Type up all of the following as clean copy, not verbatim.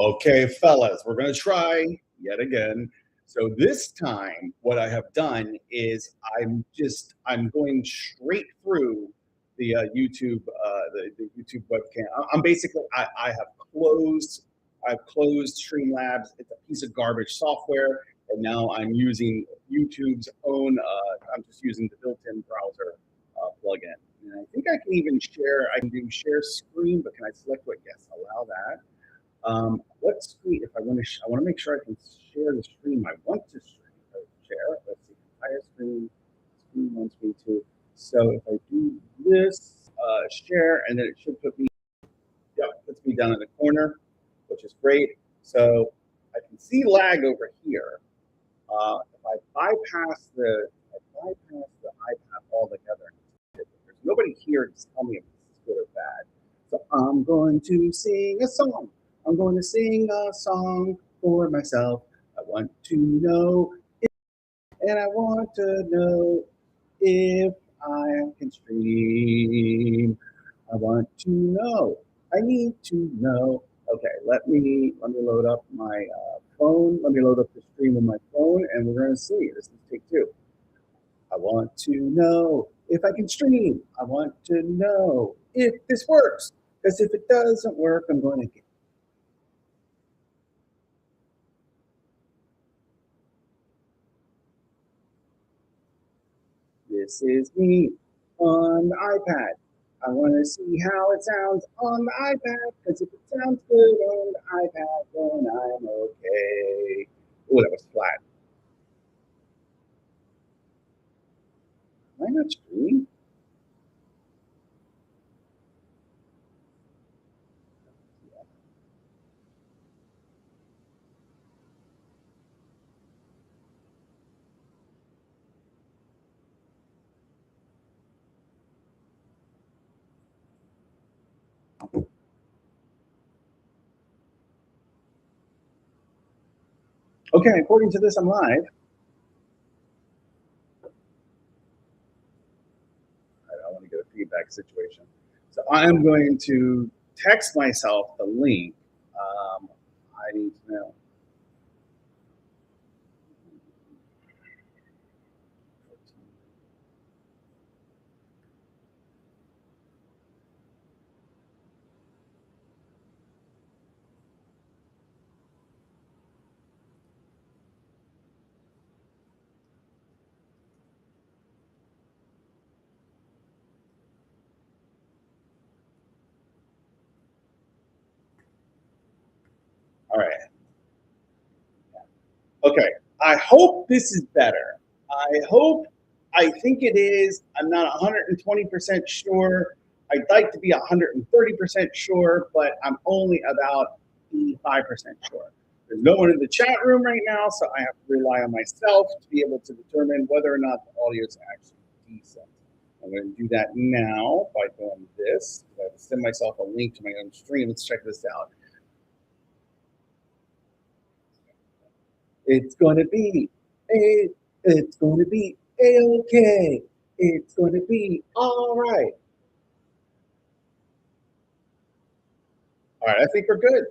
Okay, fellas, we're going to try yet again. So this time, what I have done is I'm going straight through the the YouTube webcam. I'm basically I have closed I've closed Streamlabs. It's a piece of garbage software, and now I'm using YouTube's own. I'm just using the built-in browser plugin. And I think I can even share. I can do share screen, but can I select what? Yes, allow that. What screen? If I want to, I want to make sure I can share the screen. I want to share. Let's see, entire screen. Screen wants me to. So if I do this, share, and then it should put me. Yeah, it puts me down in the corner, which is great. So I can see lag over here. If I bypass the iPad altogether, there's nobody here to tell me if this is good or bad. So I'm going to sing a song. I'm going to sing a song for myself. I want to know, and I want to know if I can stream. I want to know. I need to know. Okay, let me load up my phone. Let me load up the stream on my phone, and we're going to see. This is take two. I want to know if I can stream. I want to know if this works. Because if it doesn't work, I'm going to get. This is me on the iPad. I want to see how it sounds on the iPad, because if it sounds good on the iPad, then I'm okay. Oh, that was flat. Am I not streaming? Okay, according to this, I'm live. I want to get a feedback situation. So I am going to text myself the link. I need to know. All right. Okay. I hope this is better. I think it is. I'm not 120% sure. I'd like to be 130% sure, but I'm only about 85% sure. There's no one in the chat room right now, so I have to rely on myself to be able to determine whether or not the audio is actually decent. I'm going to do that now by doing this. I have to send myself a link to my own stream. Let's check this out. It's going to be a, it's going to be a-okay. It's going to be all right. All right, I think we're good.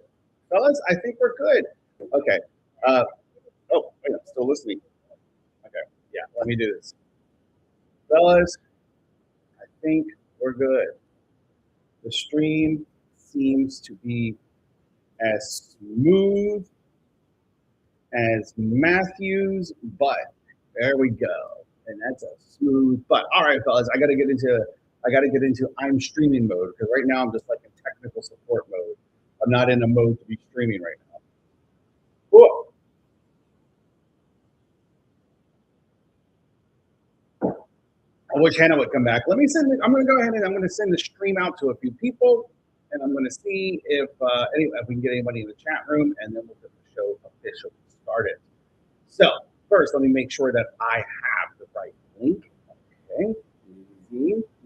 Fellas, I think we're good. Okay. Oh, wait, I'm still listening. Okay, yeah, let me do this. Fellas, I think we're good. The stream seems to be as smooth as Matthew's butt. There we go. And that's a smooth butt. All right, fellas, I got to get into I'm streaming mode, because right now I'm just like in technical support mode. I'm not in a mode to be streaming right now. Whoa. I wish Hannah would come back. I'm going to go ahead and I'm going to send the stream out to a few people, and I'm going to see if we can get anybody in the chat room, and then we'll get the show officially started. So first, let me make sure that I have the right link. Okay,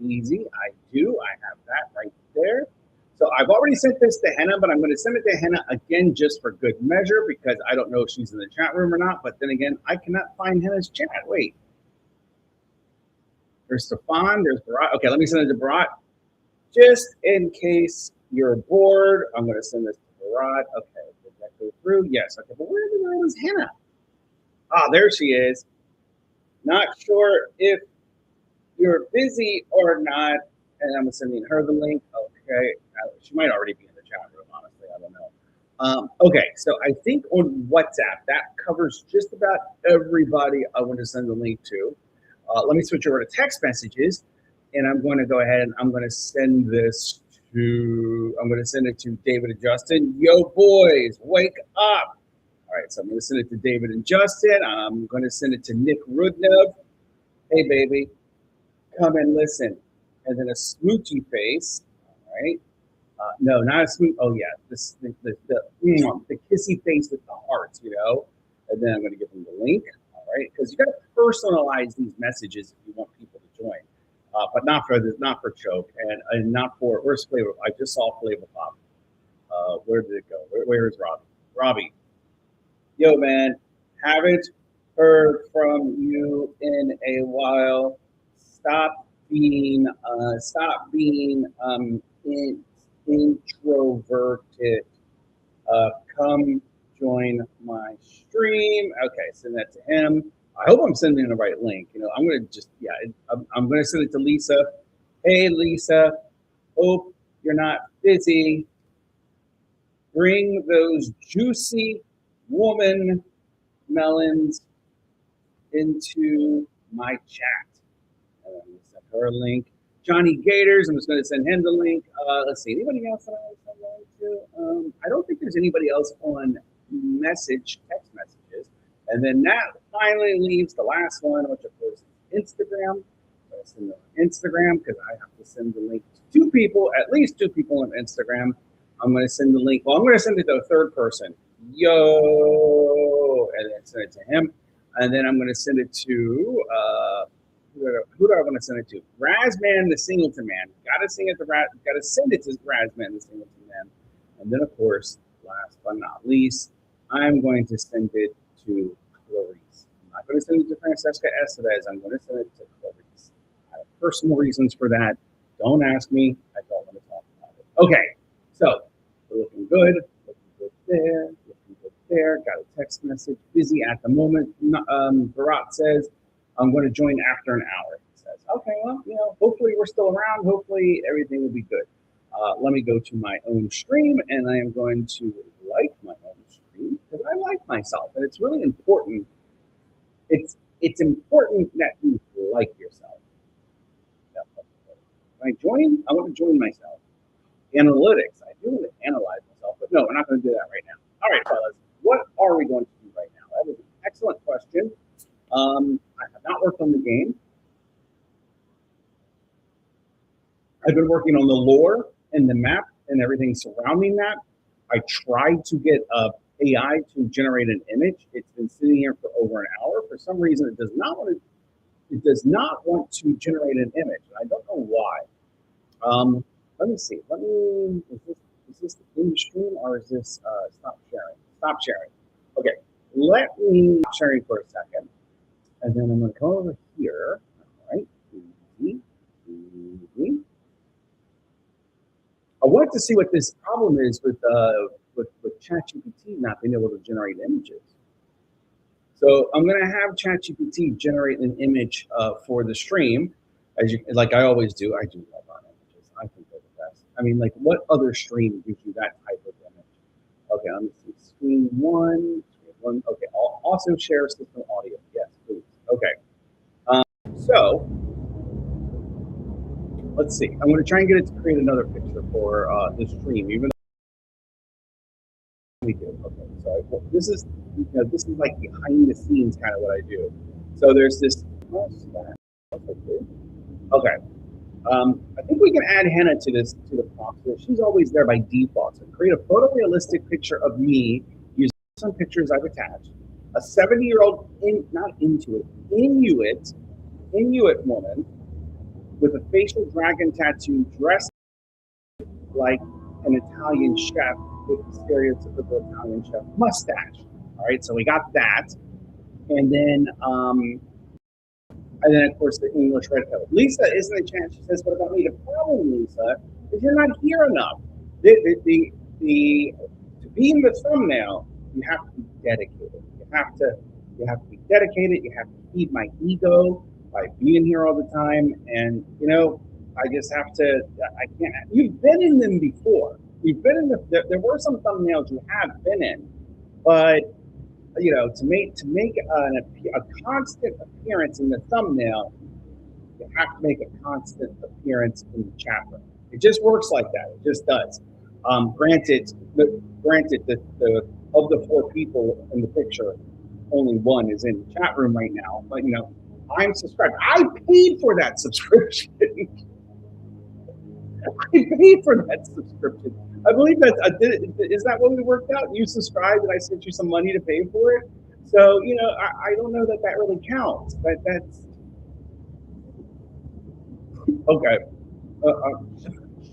easy. I do. I have that right there. So I've already sent this to Henna, but I'm going to send it to Henna again just for good measure, because I don't know if she's in the chat room or not. But then again, I cannot find Henna's chat. Wait. There's Stefan. There's Barat. Okay, let me send it to Barat. Just in case you're bored, I'm going to send this to Barat. Okay, go through. Yes. Okay. But where the hell is Hannah? Ah, there she is. Not sure if you're busy or not. And I'm sending her the link. Okay. She might already be in the chat room, honestly. I don't know. Okay, so I think on WhatsApp, that covers just about everybody I want to send the link to. Let me switch over to text messages, and I'm going to go ahead and I'm going to send this I'm going to send it to David and Justin. Yo, boys, wake up. All right, so I'm going to send it to David and Justin. I'm going to send it to Nick Rudnev. Hey, baby, come and listen. And then a smoochy face. All right. No, not a smooth. Oh yeah, the kissy face with the hearts, And then I'm going to give them the link. All right, because you got to personalize these messages if you want people to join, but not for Choke and not for where's Flavor. I just saw Flavor Pop. Where did it go? Where is Robbie? Robbie, yo man, haven't heard from you in a while. Stop being introverted. Come join my stream. Okay, send that to him. I hope I'm sending the right link. I'm gonna I'm gonna send it to Lisa. Hey Lisa, hope you're not busy. Bring those juicy woman melons into my chat. I'm gonna send her a link. Johnny Gators, I'm just going to send him the link. Let's see, anybody else that I want to send the link to? I don't think there's anybody else on text messages. And then that finally leaves the last one, which of course is Instagram. I'm going to send them on Instagram because I have to send the link to at least two people on Instagram. I'm going to send the link. Well, I'm going to send it to a third person. Yo, and then send it to him. And then I'm going to send it to, who do I want to send it to? Razman the Singleton Man. Gotta send it to Razman the Singleton Man. And then, of course, last but not least, I'm going to send it to Clarice. I'm not going to send it to Francesca Estevez. I'm going to send it to Clarice. I have personal reasons for that. Don't ask me. I don't want to talk about it. Okay, so we're looking good. Looking good there. Looking good there. Got a text message. Busy at the moment. Barat says, I'm going to join after an hour. He says, okay, well, hopefully we're still around. Hopefully everything will be good. Let me go to my own stream, and I am going to like my own stream because I like myself, and it's really important. It's important that you like yourself. When I join, I want to join myself. Analytics, I do want to analyze myself, but no, we're not going to do that right now. All right, fellas, what are we going to do right now? That is an excellent question. I have not worked on the game. I've been working on the lore and the map and everything surrounding that. I tried to get AI to generate an image. It's been sitting here for over an hour. For some reason, it does not want to generate an image. I don't know why. Let me see. Is this the in stream or is this stop sharing? Stop sharing. Okay. Let me stop sharing for a second. And then I'm going to come over here. All right. I wanted to see what this problem is with ChatGPT not being able to generate images. So I'm going to have ChatGPT generate an image for the stream, like I always do. I do love our images. I think they're the best. I mean, like, what other stream gives you that type of image? Okay, let me see. Screen one. Okay, I'll also share system audio. Yes, please. Okay. So let's see. I'm going to try and get it to create another picture for the stream, even though we do. Okay, so this is like behind the scenes kind of what I do. So there's this. Okay. I think we can add Hannah to the prompt. So she's always there by default. So create a photorealistic picture of me using some pictures I've attached. A 70-year-old Inuit woman with a facial dragon tattoo, dressed like an Italian chef with the stereotypical Italian chef mustache. All right, so we got that, and then of course the English red coat. Lisa is in the chat. She says, "What about me?" The problem, Lisa, is you're not here enough. To be in the thumbnail, you have to be dedicated. You have to be dedicated. You have to feed my ego by being here all the time. And I just have to. I can't. You've been in them before. You've been in there were some thumbnails you have been in, but to make a constant appearance in the thumbnail, you have to make a constant appearance in the chat room. It just works like that. It just does. Granted, the of the four people in the picture, only one is in the chat room right now. But I'm subscribed. I paid for that subscription. I paid for that subscription. I believe that is that what we worked out? You subscribed, and I sent you some money to pay for it. So I don't know that really counts. But that's okay.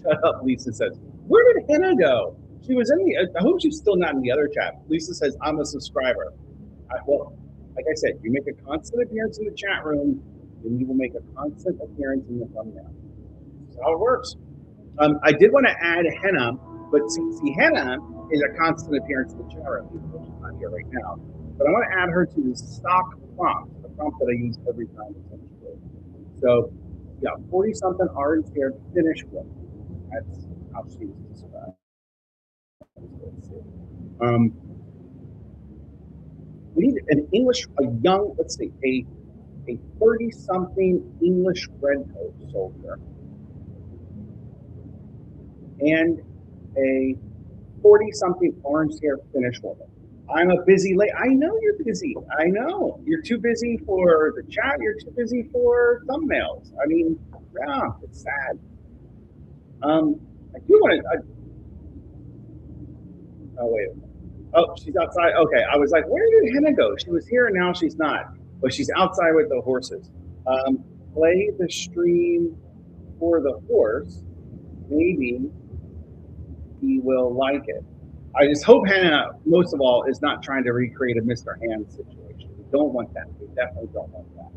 Shut up, Lisa says. Where did Hannah go? She was in the. I hope she's still not in the other chat. Lisa says, I'm a subscriber. Well, like I said, you make a constant appearance in the chat room, then you will make a constant appearance in the thumbnail. That's how it works. I did want to add Henna, but see, Henna is a constant appearance in the chat room. She's not here right now. But I want to add her to the stock prompt, the prompt that I use every time. Essentially. So, yeah, 40-something orange haired Finnish woman. That's how she was described. Let's see. We need an English, a 30-something English redcoat soldier and a 40-something orange-haired Finnish woman. I'm a busy lady. I know you're busy. I know. You're too busy for the chat. You're too busy for thumbnails. I mean, yeah, it's sad. I do want to... oh, wait a minute. Oh, she's outside. Okay, I was like, where did Henna go? She was here and now she's not. But she's outside with the horses. Play the stream for the horse. Maybe he will like it. I just hope Hannah, most of all, is not trying to recreate a Mr. Hand situation. We don't want that. We definitely don't want that.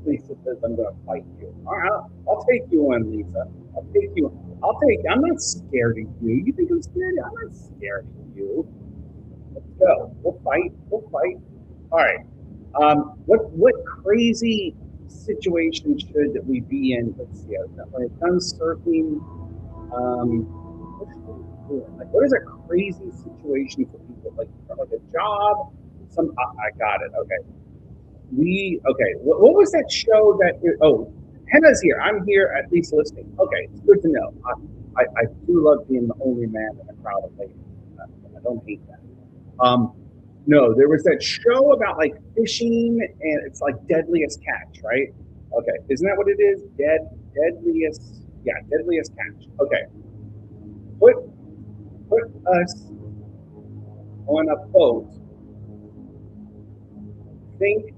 Lisa says, I'm going to fight you. All right, I'll take you on, Lisa. I'm not scared of you. You think I'm scared? I'm not scared of you. Let's go. We'll fight. All right. What crazy situation should we be in? Let's see. When it's done surfing, what is a crazy situation for people? Like a job? I got it. Okay. What was that show that? Henna's here. I'm here at least listening. Okay, it's good to know. I do love being the only man in a crowd of ladies. I don't hate that. No, there was that show about like fishing, and it's like Deadliest Catch, right? Okay, isn't that what it is? Deadliest Catch. Okay, put us on a boat. Think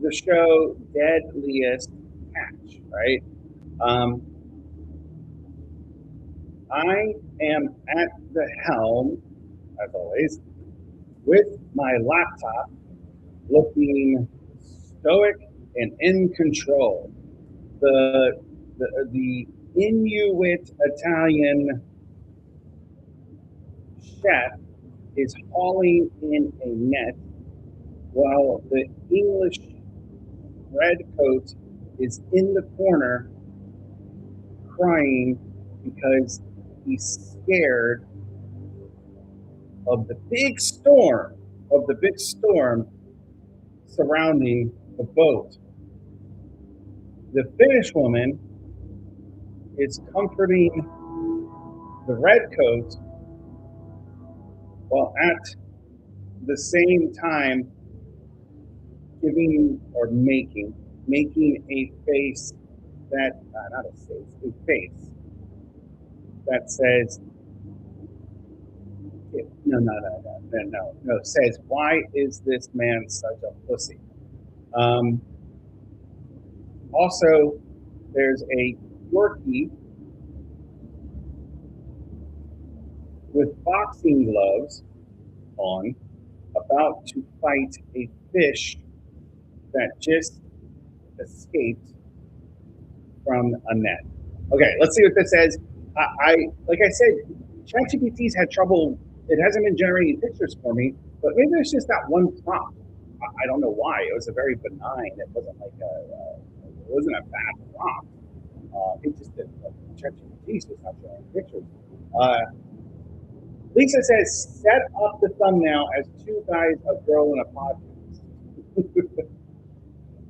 the show Deadliest Catch, right? I am at the helm, as always, with my laptop, looking stoic and in control. The Inuit Italian chef is hauling in a net, while the English redcoat is in the corner crying because he's scared of the big storm surrounding the boat. The Finnish woman is comforting the redcoat while at the same time giving or making a face that not a face, a face that says no says, why is this man such a pussy? Also, there's a Yorkie with boxing gloves on, about to fight a fish that just escaped from a net. Okay, let's see what this says. Like I said, ChatGPT's had trouble it hasn't been generating pictures for me, but maybe it's just that one prompt. I don't know why. It was a very benign. It wasn't like it wasn't a bad prompt. It just didn't. ChatGPT was not showing pictures. Uh, Lisa says, set up the thumbnail as two guys, a girl, and a podcast.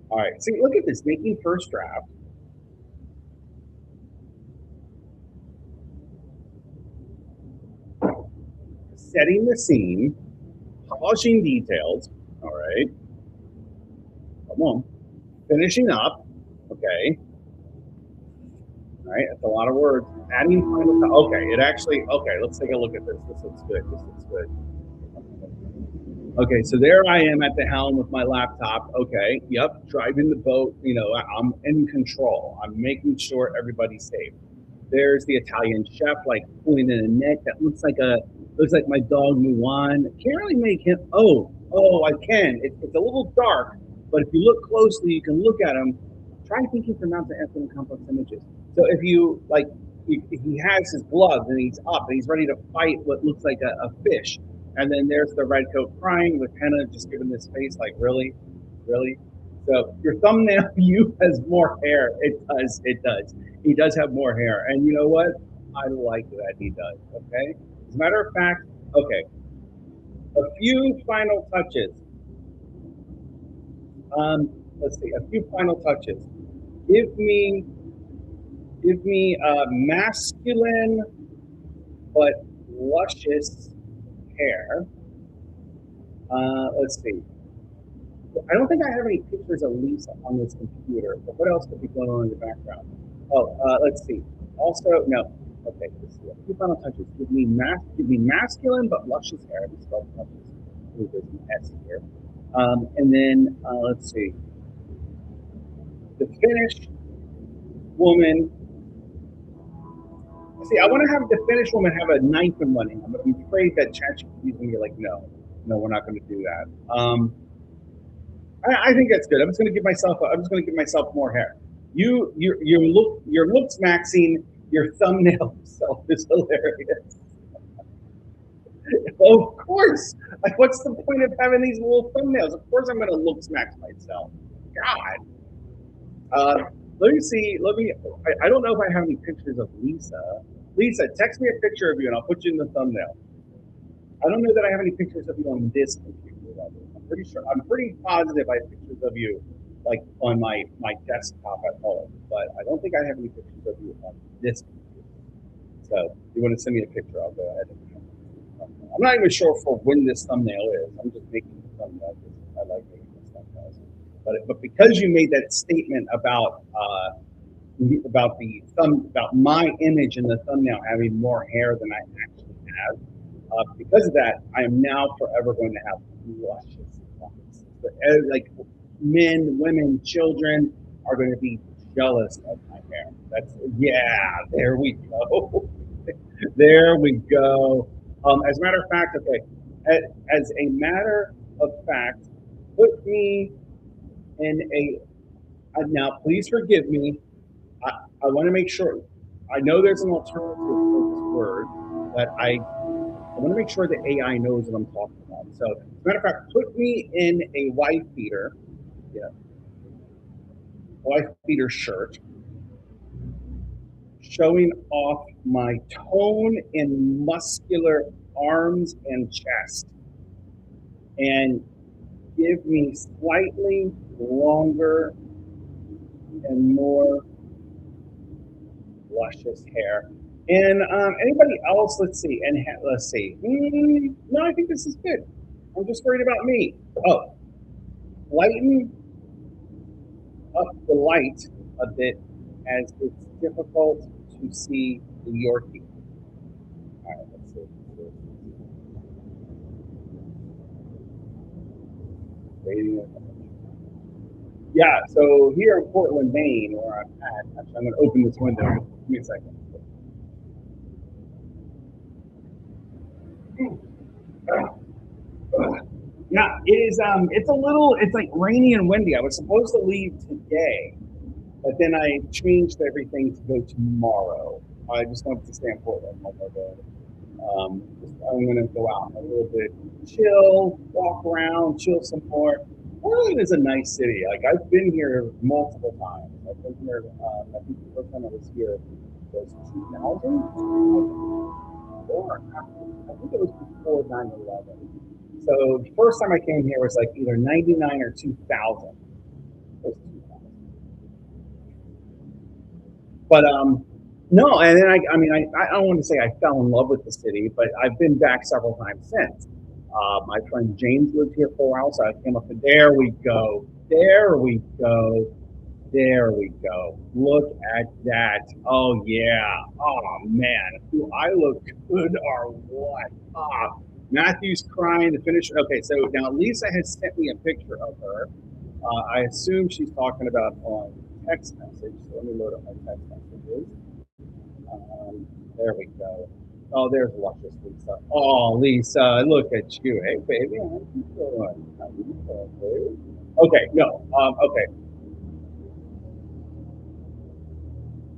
All right. See, look at this. Making first draft. Setting the scene. Polishing details. All right. Come on. Finishing up. Okay. All right. That's a lot of words. Adding final. Okay. It actually. Okay. Let's take a look at this. This looks good. This looks good. Okay, so there I am at the helm with my laptop. Okay, yep, driving the boat. You know, I'm in control. I'm making sure everybody's safe. There's the Italian chef, like pulling in a net that looks like my dog Mulan. Can't really make him. Oh, I can. It's a little dark, but if you look closely, you can look at him. Try thinking for not to enter in complex images. So if you like, he has his gloves and he's up and he's ready to fight what looks like a fish. And then there's the red coat crying with Henna just giving this face like, really? Really? So your thumbnail view has more hair. It does. It does. He does have more hair. And you know what? I like that he does. Okay. As a matter of fact, okay. A few final touches. Let's see. A few final touches. Give me masculine but luscious hair. Let's see. I don't think I have any pictures of Lisa on this computer, but what else could be going on in the background? Oh, let's see. Also, no. Okay, let's see. A few final touches. Give me masculine but luscious hair. Let's spell luscious. There's an S here. And then let's see. The finished woman. See, I want to have the Finnish woman have a knife in one hand, but I'm afraid that ChatGPT is going to be like, no, we're not going to do that. I think that's good. I'm just going to give myself more hair. Your looks, Maxine, your thumbnail self is hilarious. Of course. Like, what's the point of having these little thumbnails? Of course, I'm going to looks max myself. God. Let me see. I don't know if I have any pictures of Lisa. Lisa, text me a picture of you and I'll put you in the thumbnail. I don't know that I have any pictures of you on this computer. I'm pretty positive I have pictures of you like on my desktop at home, but I don't think I have any pictures of you on this computer. So if you want to send me a picture, I'll go ahead and I'm not even sure for when this thumbnail is. I'm just making the thumbnail because I like making this thumbnail. But because you made that statement about my image in the thumbnail having more hair than I actually have, because of that, I am now forever going to have luscious locks. Like men, women, children are going to be jealous of my hair. There we go. There we go. As a matter of fact, okay. As a matter of fact, put me in a. Now, please forgive me. I want to make sure. I know there's an alternative for this word that I want to make sure the AI knows what I'm talking about. So, as a matter of fact, put me in a wife beater. Yeah. Wife beater shirt. Showing off my tone and muscular arms and chest. And give me slightly longer and more luscious hair. And anybody else? Let's see. No, I think this is good. I'm just worried about me. Oh, lighten up the light a bit as it's difficult to see the Yorkie. All right, let's see. Yeah, so here in Portland, Maine, where I'm at, actually, I'm going to open this window. Give me a second. Yeah, it is. It's like rainy and windy. I was supposed to leave today, but then I changed everything to go tomorrow. I just wanted to stay in Portland. I'm gonna go out a little bit, chill, walk around, chill some more. Portland is a nice city. Like I've been here multiple times. I've been here. I think the first time I was here was 2000, or I think it was before 9/11. So the first time I came here was like either 99 or 2000. It was 2000. But no, and then I don't want to say I fell in love with the city, but I've been back several times since. My friend James lived here for a while, so I came up and there we go, there we go, there we go. Look at that! Oh yeah! Oh man, do I look good or what? Matthew's crying to finish. Okay, so now Lisa has sent me a picture of her. I assume she's talking about on text message. So let me load up my text messages. Um, there we go. Oh, there's luscious Lisa. Oh, Lisa, look at you. Hey, baby, how you doing? How you doing, baby? Okay, no. Okay,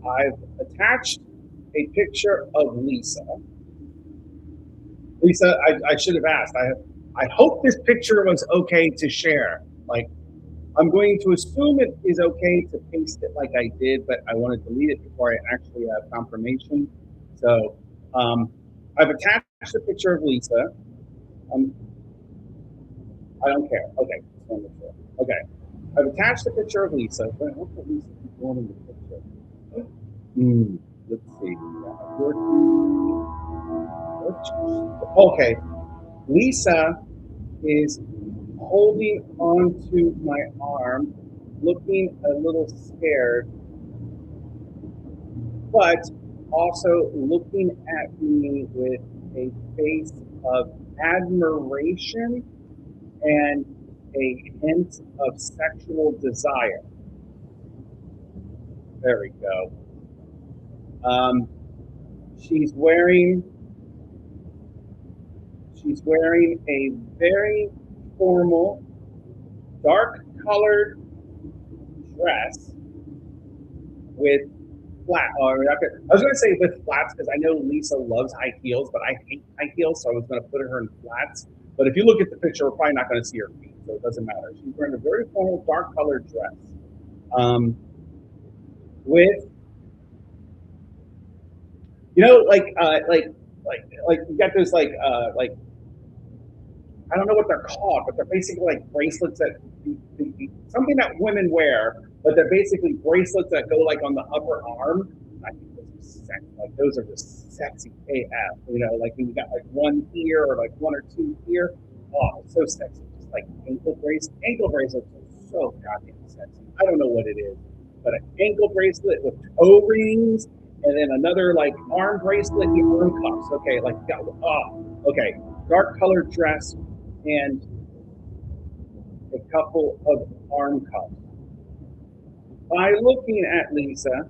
I've attached a picture of Lisa. Lisa, I should have asked. I hope this picture was okay to share. Like, I'm going to assume it is okay to paste it like I did, but I want to delete it before I actually have confirmation. So I've attached a picture of Lisa. Um, I don't care. Okay, just want to make sure. Okay, I've attached a picture of Lisa. But what did Lisa keep going in the picture? Let's see. Okay, Lisa is holding onto my arm, looking a little scared, but also looking at me with a face of admiration and a hint of sexual desire. There we go. Um, she's wearing she's wearing a very formal, dark colored dress with flat. Or I was going to say with flats because I know Lisa loves high heels, but I hate high heels, so I was going to put her in flats. But if you look at the picture, we're probably not going to see her feet, so it doesn't matter. She's wearing a very formal, dark colored dress um, with, like you got those like I don't know what they're called, but they're basically like bracelets that something that women wear, but they're basically bracelets that go like on the upper arm. I think those are sexy. Like those are just sexy AF. You know, like when you got like one here or like one or two here. Oh, it's so sexy. Just like ankle bracelets are so goddamn sexy. I don't know what it is, but an ankle bracelet with toe rings and then another like arm bracelet and arm cuffs. Okay, like okay, dark colored dress and a couple of arm cuffs. By looking at Lisa,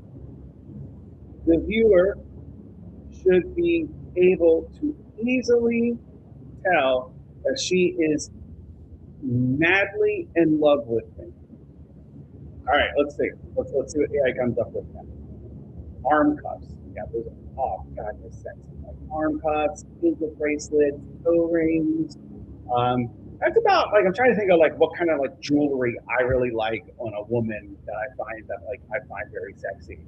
the viewer should be able to easily tell that she is madly in love with me. All right, let's see. Let's see what AI comes up with now. Arm cuffs. Yeah, those are god, they're sexy. Like arm cuffs, ankle bracelets, toe rings. That's about like I'm trying to think of like what kind of like jewelry I really like on a woman that I find very sexy.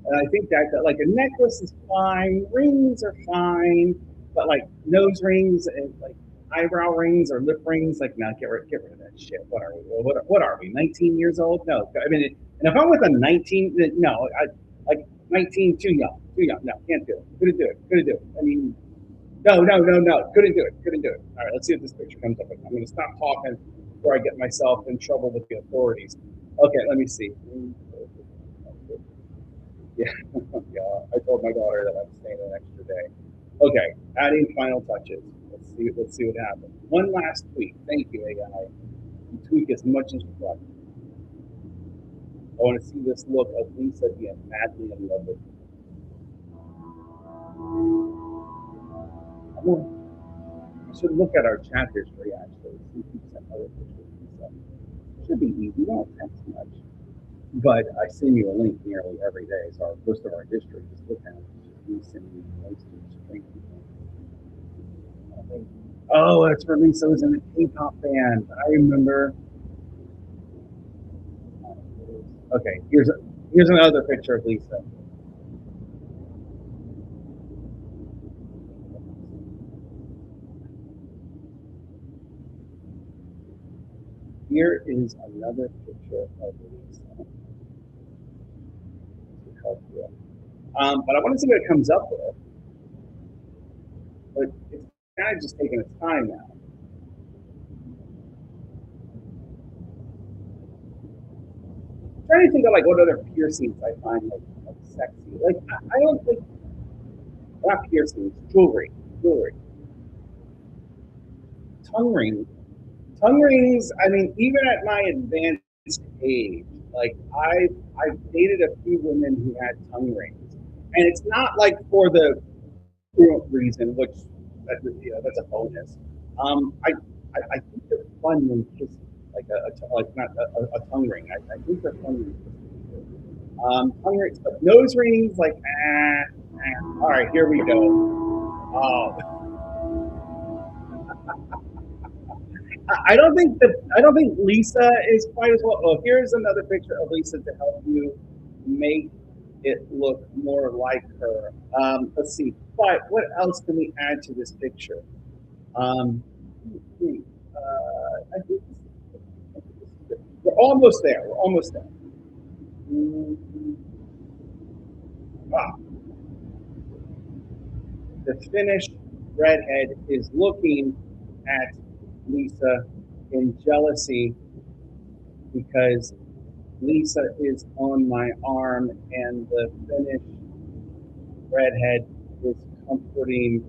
And I think that like a necklace is fine, rings are fine, but like nose rings and like eyebrow rings or lip rings, like no, get rid of that shit. What are we? What are we? 19 years old? No, I mean, and if I'm with a 19, no, I like 19, too young, too young. No, can't do it. Couldn't do it. Couldn't do it. I mean, no, no, no, no. Couldn't do it. Couldn't do it. All right, let's see if this picture comes up. I'm going to stop talking before I get myself in trouble with the authorities. Okay, let me see. Yeah, yeah. I told my daughter that I'm staying an extra day. Okay, adding final touches. Let's see. Let's see what happens. One last tweak. Thank you, AI. You tweak as much as you like. I want to see this look of Lisa being madly in love with me. I should look at our chat history actually. See if we sent other pictures and stuff. Should be easy. We don't text much. But I send you a link nearly every day. So most of our history, just look at it. We send you links to each thing. Oh, that's where Lisa was in the K-pop band. I remember. Okay, here's another picture of Lisa. Here is another picture of Lisa to help you. But I want to see what it comes up with. But it's kind of just taking its time now. I'm trying to think of like what other piercings I find like sexy. Like I don't think not piercings, jewelry, tongue rings. Tongue rings. I mean, even at my advanced age, like I've dated a few women who had tongue rings, and it's not like for the reason, which that's a bonus. I think they're fun when kissing, like like not a tongue ring. I think they're fun when kissing. Tongue rings, but nose rings, like all right, here we go. Oh, I don't think Lisa is quite as well. Oh, here's another picture of Lisa to help you make it look more like her. Let's see. But what else can we add to this picture? Um, I think we're almost there. We're almost there. Ah, the Finnish redhead is looking at Lisa in jealousy because Lisa is on my arm and the Finnish redhead is comforting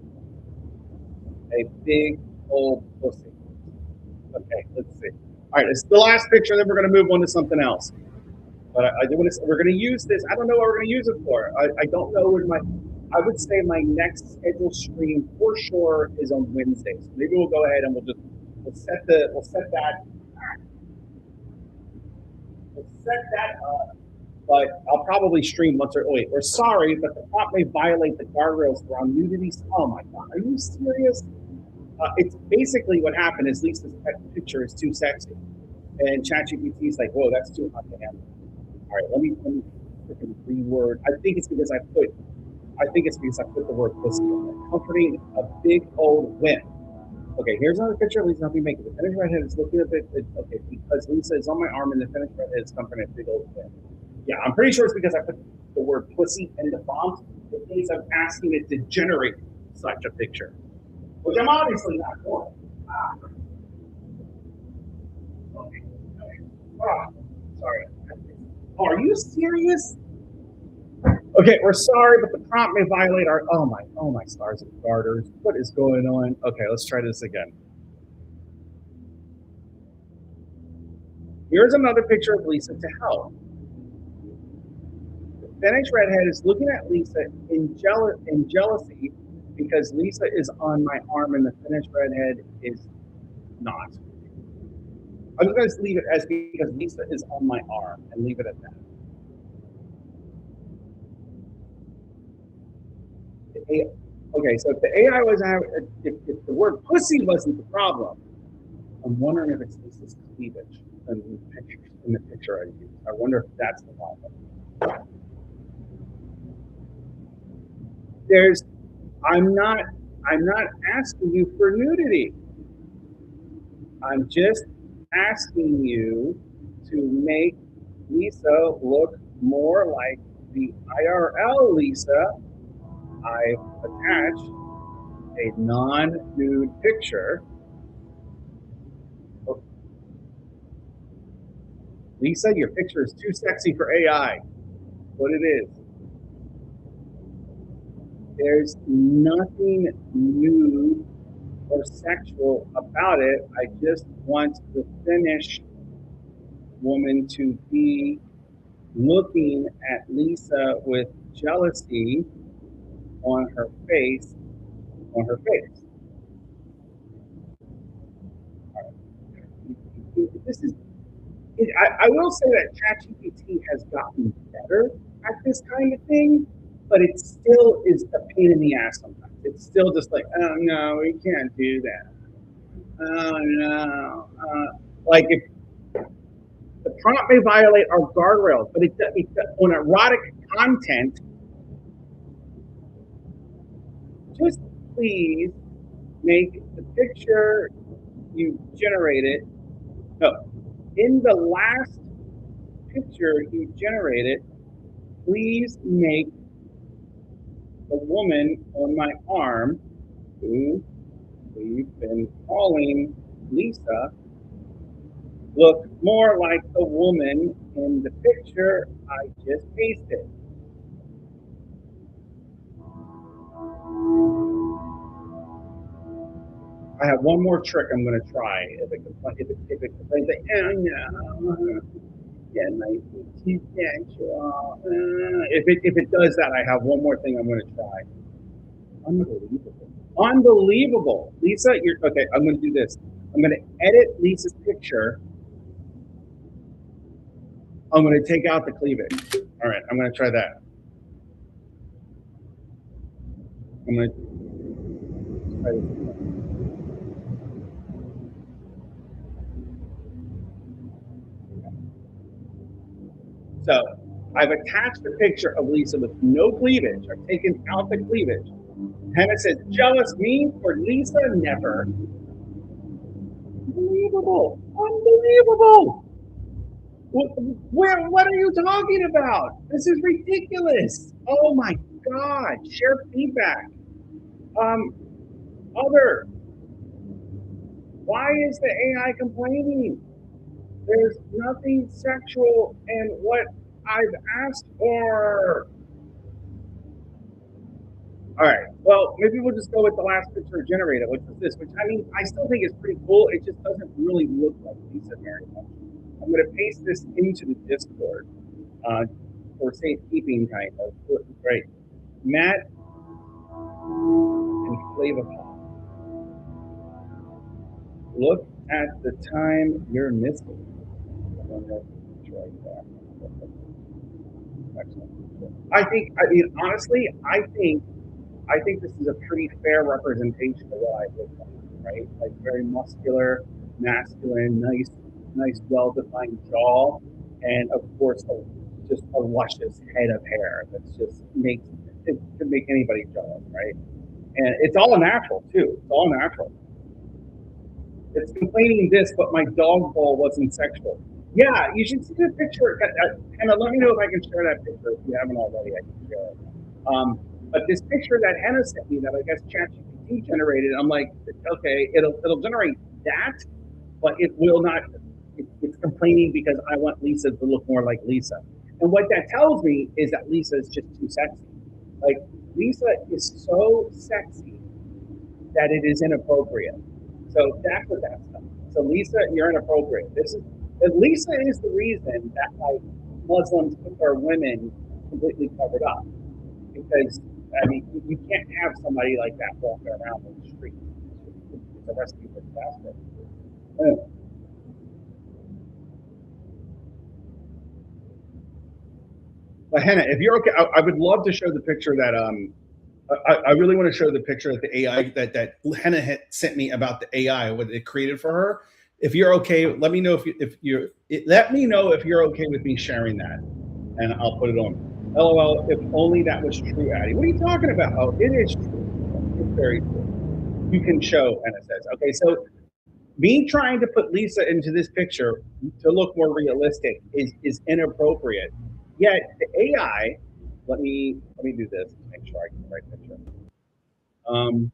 a big old pussy. Okay, let's see. All right, it's the last picture, then we're going to move on to something else. But I do want to. We're going to use this. I don't know what we're going to use it for. I don't know what my. I would say my next scheduled stream for sure is on Wednesdays. So maybe we'll go ahead and we'll set that up. But I'll probably stream once or wait. We're sorry, but the prop may violate the guardrails around nudity. Oh my god, are you serious? It's basically what happened is Lisa's picture is too sexy, and ChatGPT is like, "Whoa, that's too hot to handle." All right, let me freaking reword. I think it's because I put the word pussy in there. Comforting a big old wimp. Okay, here's another picture of Lisa helping make it. The Finnish redhead is looking a bit. Okay, because Lisa is on my arm and the Finnish redhead is comforting a big old wimp. Yeah, I'm pretty sure it's because I put the word pussy in the font. It means I'm asking it to generate such a picture, which I'm obviously not doing. Ah, okay. Okay. Ah, sorry. Oh, are you serious? Okay, we're sorry, but the prompt may violate our. Oh my stars and garters. What is going on? Okay, let's try this again. Here's another picture of Lisa to help. The Finnish redhead is looking at Lisa in jealousy because Lisa is on my arm and the Finnish redhead is not. I'm going to leave it as because Lisa is on my arm and leave it at that. Okay, so if the AI was if the word pussy wasn't the problem, I'm wondering if it's Lisa's cleavage in the picture I used. I wonder if that's the problem. There's I'm not asking you for nudity. I'm just asking you to make Lisa look more like the IRL Lisa. I've attached a non-nude picture. Lisa, your picture is too sexy for AI. What it is. There's nothing nude or sexual about it. I just want the Finnish woman to be looking at Lisa with jealousy on her face. On her face. This is. I will say that ChatGPT has gotten better at this kind of thing, but it still is a pain in the ass sometimes. It's still just like, oh no, we can't do that. Oh no. Like if the prompt may violate our guardrails, but on erotic content, just please make the picture you generated. No, in the last picture you generated, please make the woman on my arm, who we've been calling Lisa, look more like the woman in the picture I just pasted. I have one more trick I'm going to try. If it complains, like, oh no, yeah, nice too sexual. If it does that, I have one more thing I'm going to try. Unbelievable. Unbelievable. Lisa, you're okay. I'm going to do this. I'm going to edit Lisa's picture. I'm going to take out the cleavage. All right, I'm going to try that. I'm going to try this. So I've attached a picture of Lisa with no cleavage. I've taken out the cleavage. Hannah says, jealous me for Lisa? Never. Unbelievable. Unbelievable. What are you talking about? This is ridiculous. Oh my God. Share feedback. Um, other, why is the AI complaining? There's nothing sexual in what I've asked for. All right. Well, maybe we'll just go with the last picture generated, which was this, which I mean, I still think is pretty cool. It just doesn't really look like Lisa very much. I'm going to paste this into the Discord uh, for safekeeping, kind of. Right. Matt and Flavapop. Look at the time you're missing. I don't know if it's right there. Excellent. I mean, honestly, I think this is a pretty fair representation of what I look like, right? Like very muscular, masculine, nice, well-defined jaw, and of course, just a luscious head of hair that's just makes it could make anybody jealous, right? And it's all natural too. It's all natural. It's complaining this, but my dog bowl wasn't sexual. Yeah, you should see the picture. And let me know if I can share that picture if you haven't already. I can share it. But this picture that Hannah sent me that I guess ChatGPT generated, I'm like, okay, it'll generate that, but it will not. It's complaining because I want Lisa to look more like Lisa. And what that tells me is that Lisa is just too sexy. Like Lisa is so sexy that it is inappropriate. So that's what that's about. So Lisa, you're inappropriate. Lisa is the reason that like Muslims put their women completely covered up because I mean you can't have somebody like that walking around on the street. It's a recipe for disaster. Uh, But Hannah, if you're okay, I would love to show the picture that I really want to show the picture that the AI that Hannah had sent me about the AI what it created for her. If you're okay, let me know let me know if you're okay with me sharing that, and I'll put it on. LOL. If only that was true, Addie. What are you talking about? Oh, it is true. It's very true. You can show, Hannah says. Okay, so me trying to put Lisa into this picture to look more realistic is inappropriate. Yet the AI, let me do this to make sure I get the right picture. Um,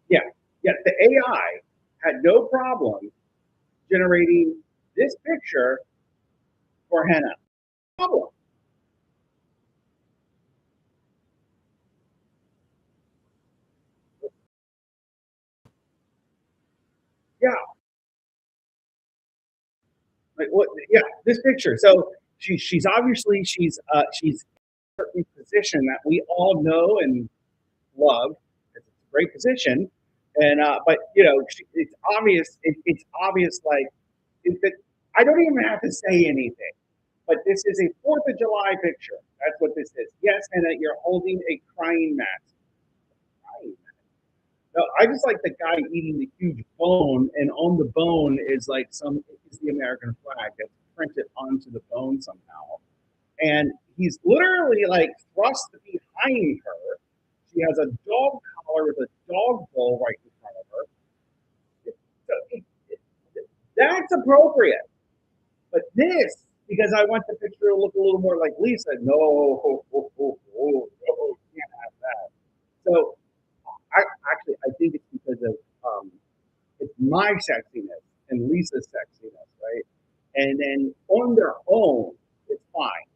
yeah, yeah, the AI had no problem generating this picture for Hannah. Problem. Yeah, like what? Yeah, this picture. So she's obviously she's in a position that we all know and love. It's a great position, and but you know it's obvious. It's obvious like that I don't even have to say anything. But this is a 4th of July picture. That's what this is. Yes, and you're holding a crying mat. Crying mat. No, I just like the guy eating the huge bone, and on the bone is like is the American flag that's printed onto the bone somehow. And he's literally like thrust behind her. She has a dog collar with a dog bowl right in front of her. So that's appropriate. But this, because I want the picture to look a little more like Lisa, no, no, you can't have that. So I think it's because of it's my sexiness and Lisa's sexiness, right? And then on their own, it's fine.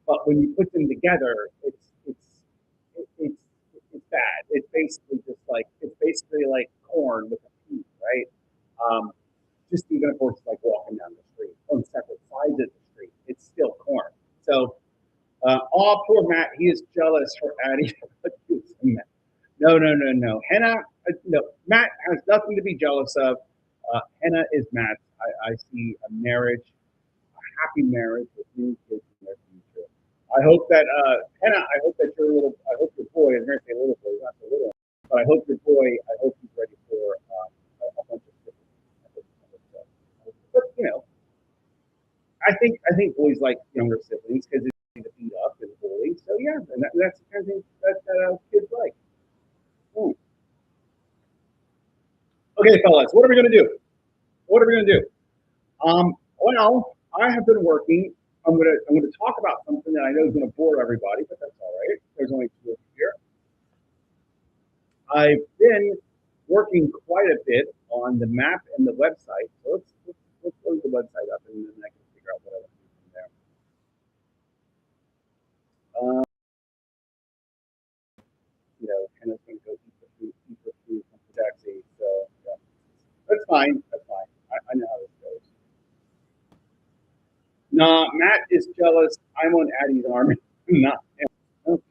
But when you put them together, it's it's bad. It's basically like corn with a pea, right? Um, just even if it's like walking down the street on separate sides of the street, it's still corn. So, poor Matt, he is jealous for adding. No, no, no, no. Henna, no. Matt has nothing to be jealous of. Henna is Matt. I see a marriage, a happy marriage with new kids in their future. I hope that Henna. I hope that your little. I hope your boy. I'm going to say little boy, not the little, but I hope your boy. I hope he's ready for a bunch of different. But I think boys like younger siblings because they to beat up and bully. So yeah, and that's the kind of thing that kids like. Hmm. Okay, fellas, what are we going to do? What are we going to do? Well, I have been working. I'm gonna talk about something that I know is going to bore everybody, but that's all right. There's only two of you here. I've been working quite a bit on the map and the website. So let's load the website up, and then I can figure out what I want to do from there. Um, and it's going to go eat the food from the taxi. So yeah, that's fine. That's fine. I know how this goes. Nah, Matt is jealous. I'm on Addie's army. Not him. Okay.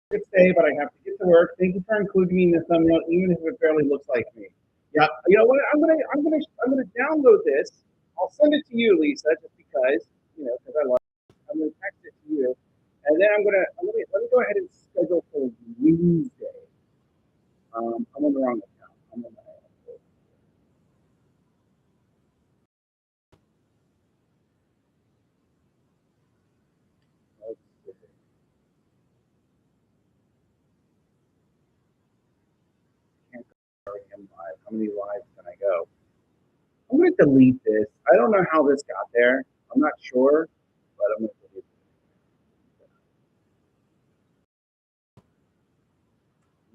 Good day, but I have to get to work. Thank you for including me in the thumbnail, even if it barely looks like me. Yeah, you know what? I'm gonna download this. I'll send it to you, Lisa, just because because I love it. I'm gonna text it to you, and then let me go ahead and schedule for Wednesday. I'm on the wrong account. I'm on my let's see. Can't go live. How many lives can I go? I'm gonna delete this. I don't know how this got there. I'm not sure, but I'm gonna delete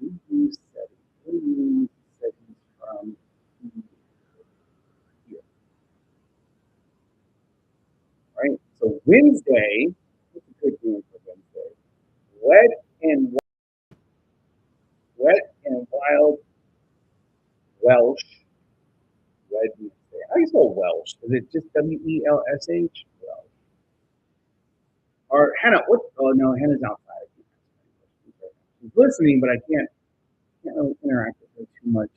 it. Review settings. Review settings from here. Right. So Wednesday. What's a good name for Wednesday? Wet and wet and wild Welsh Wednesday. How do you spell Welsh? Is it just Welsh? Welsh. Or Hannah? What? Oh no, Hannah's outside. She's listening, but I can't really interact with her too much.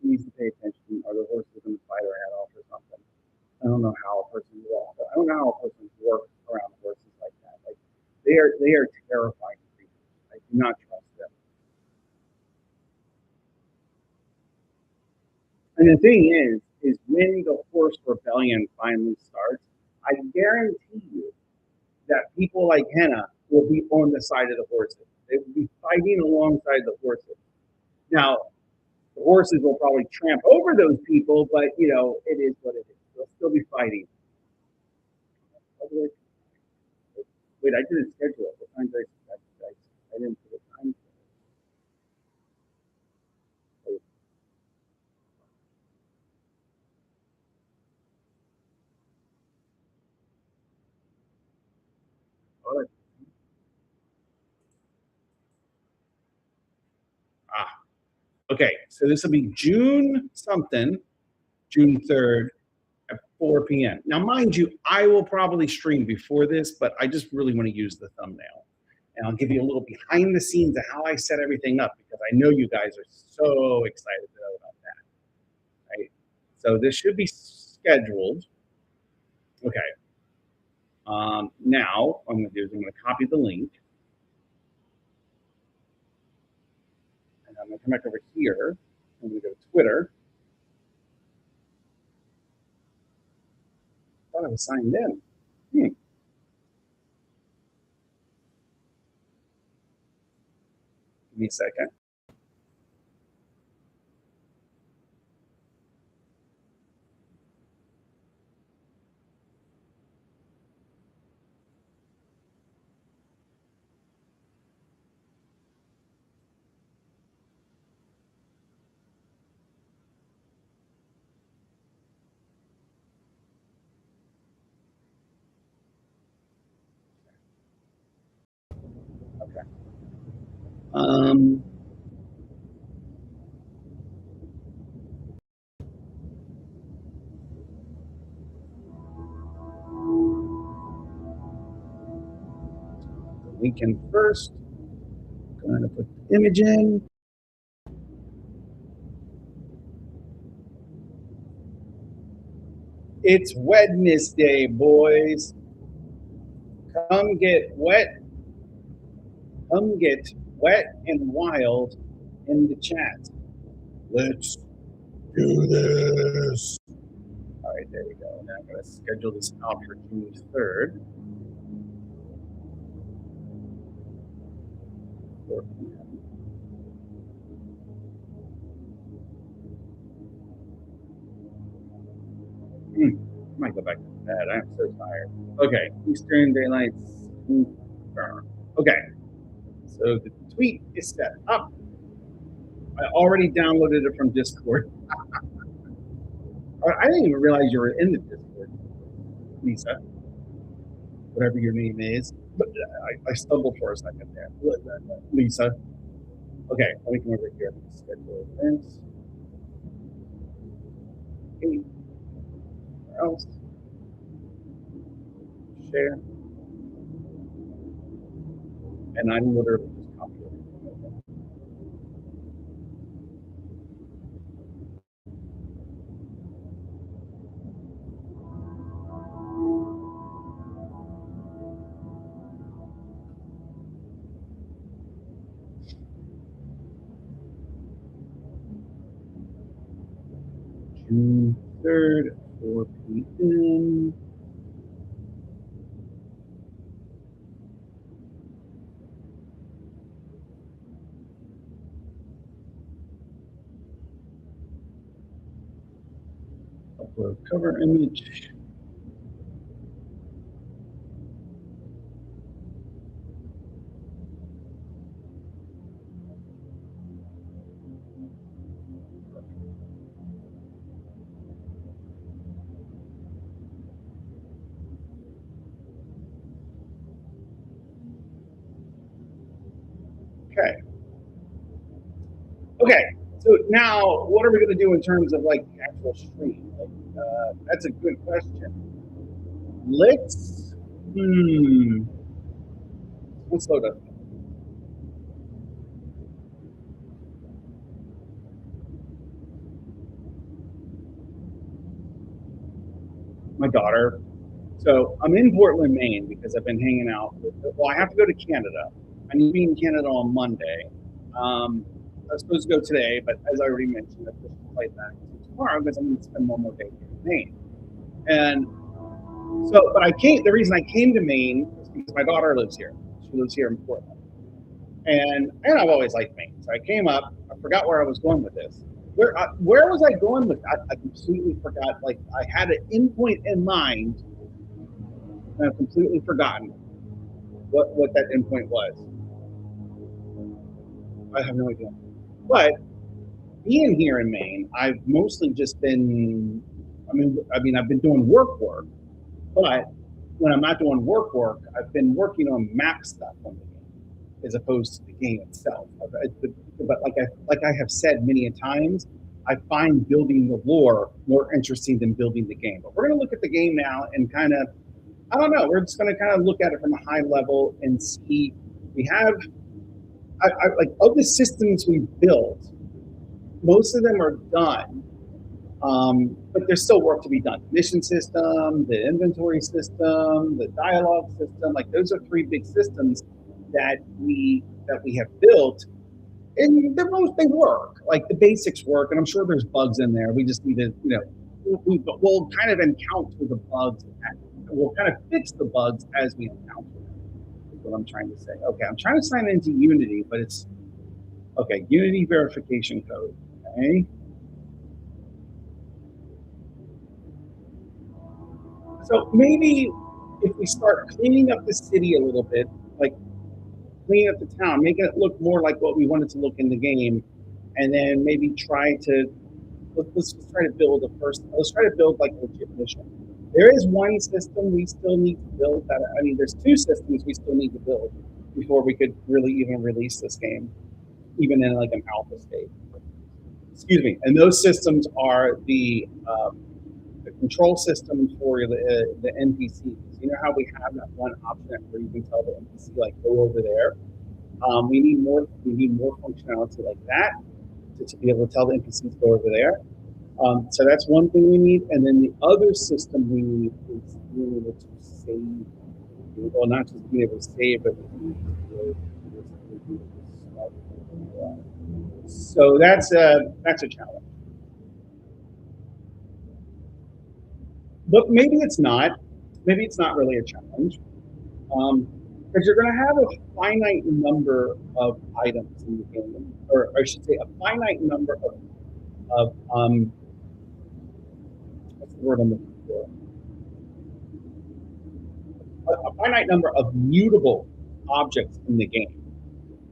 She needs to pay attention. Are the horses going to bite her head off or something? I don't know how a person walks. I don't know how a person works around horses like that. Like they are terrifying creatures. I do not trust them. And the thing is when the horse rebellion finally starts, I guarantee you that people like Henna will be on the side of the horses. They will be fighting alongside the horses. Now, the horses will probably tramp over those people, but it is what it is. They'll still be fighting. Wait, I didn't schedule it. What time did I didn't put a time for it. Oh, ah, okay. So this will be June something, June 3rd at 4 p.m. Now, mind you, I will probably stream before this, but I just really want to use the thumbnail. And I'll give you a little behind the scenes of how I set everything up because I know you guys are so excited to know about that. Right? So this should be scheduled. Okay. Now what I'm going to do is I'm going to copy the link, and I'm going to come back over here. I'm going to go to Twitter. I thought I was signed in. Give me a second. Okay. Um, the link in first. Going to put the image in. It's Wednesday, boys. Come get wet. Come get wet and wild in the chat. Let's do this. All right, there we go. Now I'm going to schedule this out for June 3rd. 4 p.m. I might go back to bed. I'm so tired. Okay, Eastern Daylight. Okay, so the tweet is set up. I already downloaded it from Discord. I didn't even realize you were in the Discord, Lisa, whatever your name is. But I stumbled for a second there. Lisa. Okay, let me come over here. Schedule events. Hey, where else? Share. And I'm literally just copying it. June 3rd, 4 p.m. Upload cover image. Okay. Okay. So now, what are we going to do in terms of like actual stream? That's a good question. Let's slow down. My daughter. So I'm in Portland, Maine because I've been hanging out. Well, I have to go to Canada. I need to be in Canada on Monday. I was supposed to go today, but as I already mentioned, I pushed the flight back to tomorrow because I'm going to spend one more day in Maine. And so, but I came. The reason I came to Maine is because my daughter lives here. She lives here in Portland, and I've always liked Maine. So I came up. I forgot where I was going with this. Where was I going with that? I completely forgot. Like I had an endpoint in mind, and I've completely forgotten what that endpoint was. I have no idea. But being here in Maine, I've mostly just been. I've been doing work, but when I'm not doing work, I've been working on map stuff on the game as opposed to the game itself. But like I have said many a times, I find building the lore more interesting than building the game. But we're going to look at the game now and kind of, I don't know, we're just going to kind of look at it from a high level and see. We have, like, of the systems we've built, most of them are done. But there's still work to be done. Mission system, the inventory system, the dialogue system, like those are three big systems that we have built, and they work. Like the basics work, and I'm sure there's bugs in there. We just need to, we'll kind of encounter the bugs. We'll kind of fix the bugs as we encounter them. Is what I'm trying to say. Okay, I'm trying to sign into Unity, but it's okay. Unity verification code. Okay. So maybe if we start cleaning up the city a little bit, like cleaning up the town, making it look more like what we want it to look in the game, and then maybe try to let's just try to build a first. Let's try to build like a legit mission. There is one system we still need to build. That I mean, there's two systems we still need to build before we could really even release this game, even in like an alpha state. Excuse me. And those systems are the control system for the NPCs. You know how we have that one option where you can tell the NPC like go over there. We need more. We need more functionality like that to be able to tell the NPCs go over there. So that's one thing we need, and then the other system we need is being able to save. Well, not just being able to save, but so that's a challenge. But maybe it's not. Maybe it's not really a challenge, because you're going to have a finite number of items in the game, or I should say, a finite number of what's the word I'm looking for? A finite number of mutable objects in the game,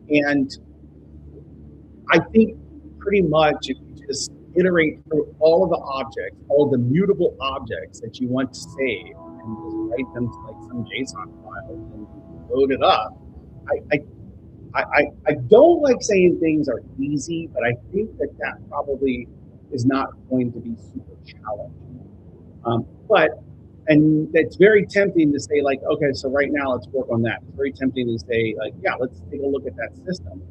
and I think pretty much if you just iterate through all of the objects, all the mutable objects that you want to save, and just write them to like some JSON file and load it up. I, I don't like saying things are easy, but I think that probably is not going to be super challenging. But and it's very tempting to say like, okay, so right now let's work on that. It's very tempting to say like, yeah, let's take a look at that system.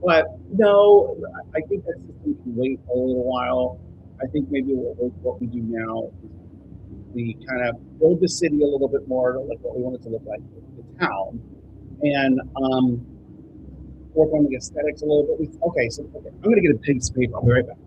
But no, I think that system can wait a little while. I think maybe what we do now is we kind of build the city a little bit more like what we want it to look like, the town, and work on the aesthetics a little bit. Okay, I'm going to get a piece of paper. I'll be right back.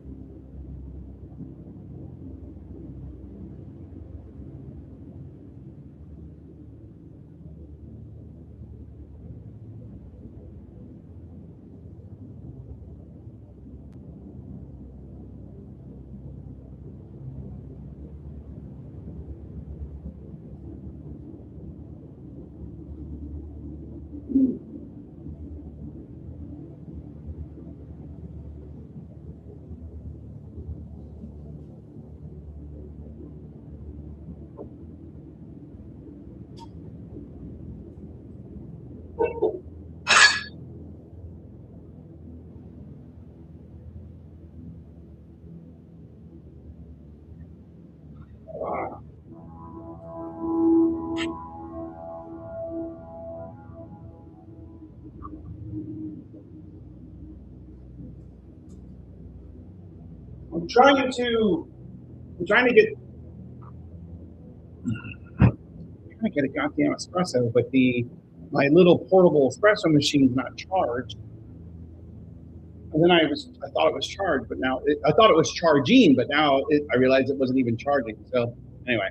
I'm trying to I'm trying to get a goddamn espresso, but the my little portable espresso machine's not charged. And then I thought it was charged, but now I thought it was charging, but now I realized it wasn't even charging. So anyway,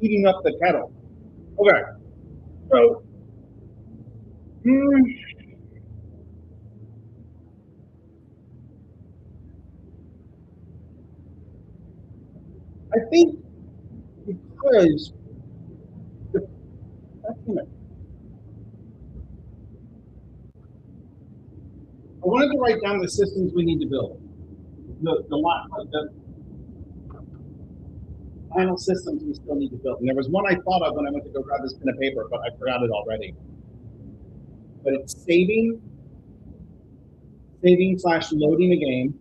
heating up the kettle. Okay, so mm, I think because the, I wanted to write down the systems we need to build. The final systems we still need to build. And there was one I thought of when I went to go grab this pen and paper, but I forgot it already. But it's saving slash loading a game.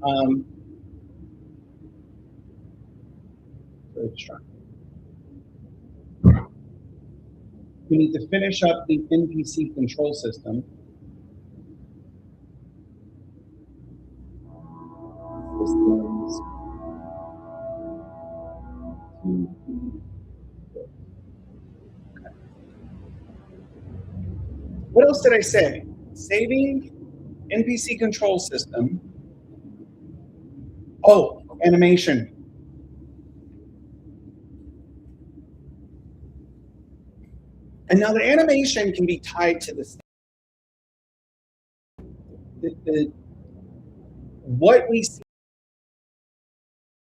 Um, we need to finish up the NPC control system. What else did I say? Saving, NPC control system. Oh, animation. And now the animation can be tied to the what we see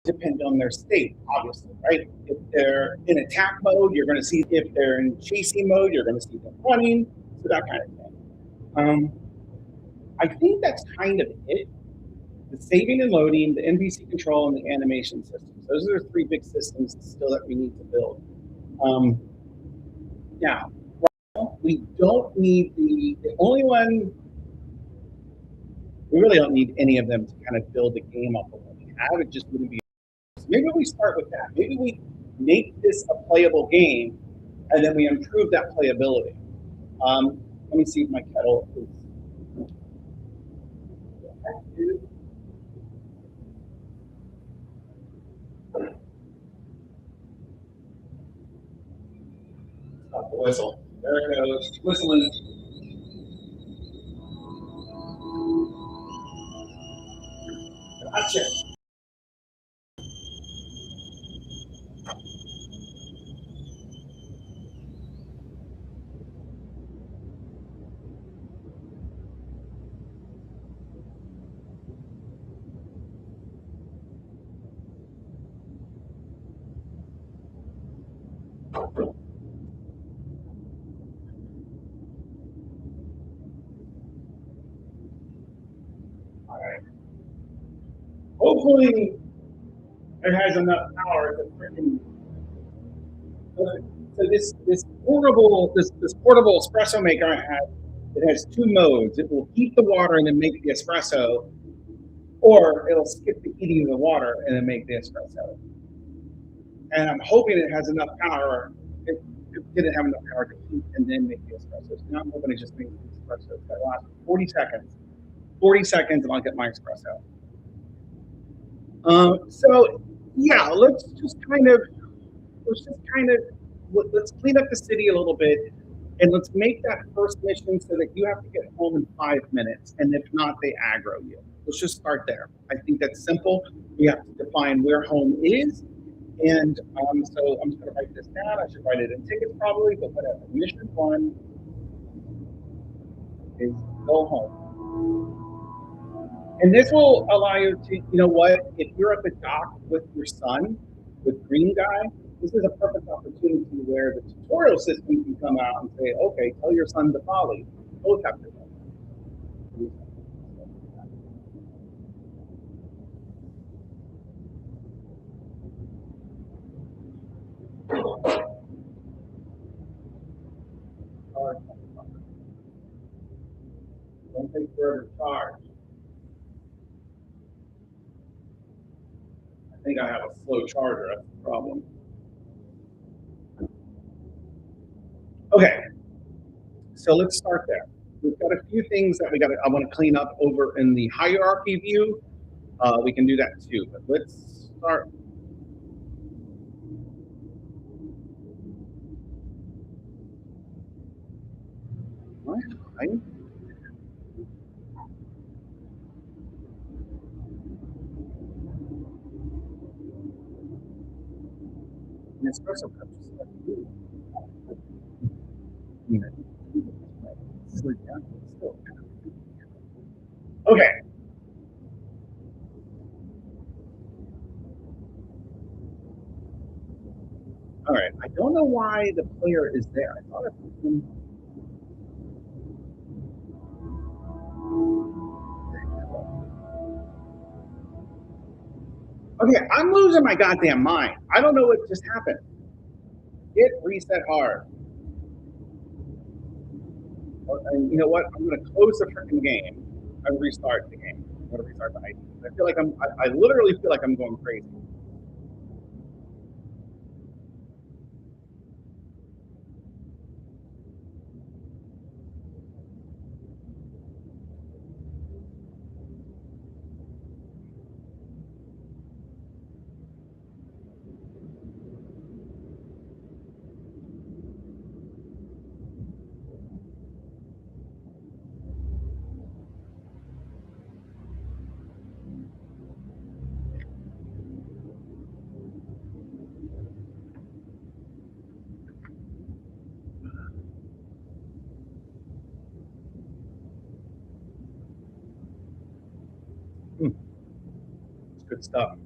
depend on their state, obviously, right? If they're in attack mode, you're going to see. If they're in chasing mode, you're going to see them running. So that kind of thing. Um, I think that's kind of it. The saving and loading, the NPC control, and the animation systems. Those are the three big systems still that we need to build. Um, Now, we don't need the only one. We really don't need any of them to kind of build the game up of what we have. It just wouldn't be. So maybe we start with that. Maybe we make this a playable game, and then we improve that playability. Let me see if my kettle is. Stop the whistle. There it goes. Whistling. Gotcha. All right. Hopefully, it has enough power to freaking. So this portable espresso maker I have, it has two modes. It will heat the water and then make the espresso, or it'll skip the heating of the water and then make the espresso. And I'm hoping it has enough power. It didn't have enough power to heat and then make the espresso. So now I'm hoping it just makes the espresso. It's gonna last 40 seconds. 40 seconds and I'll get my espresso. So yeah, let's just kind of let's clean up the city a little bit and let's make that first mission so that you have to get home in 5 minutes, and if not, they aggro you. Let's just start there. I think that's simple. We have to define where home is, and so I'm just going to write this down. I should write it in tickets probably, but whatever. Mission one is go home. And this will allow you to, you know what, if you're at the dock with your son, with Green Guy, this is a perfect opportunity where the tutorial system can come out and say, okay, tell your son to follow you. Both have to go. Don't take forever to charge. I think I have a slow charger. That's the problem. Okay, so let's start there. We've got a few things that I want to clean up over in the hierarchy view. We can do that too, but let's start. Right? An espresso cup. Okay. All right. I don't know why the player is there. I thought it was. Okay, I'm losing my goddamn mind. I don't know what just happened. Hit reset hard. And you know what? I'm going to close the freaking game and restart the game. I'm going to restart the ID. I feel like I literally feel like I'm going crazy. good stuff.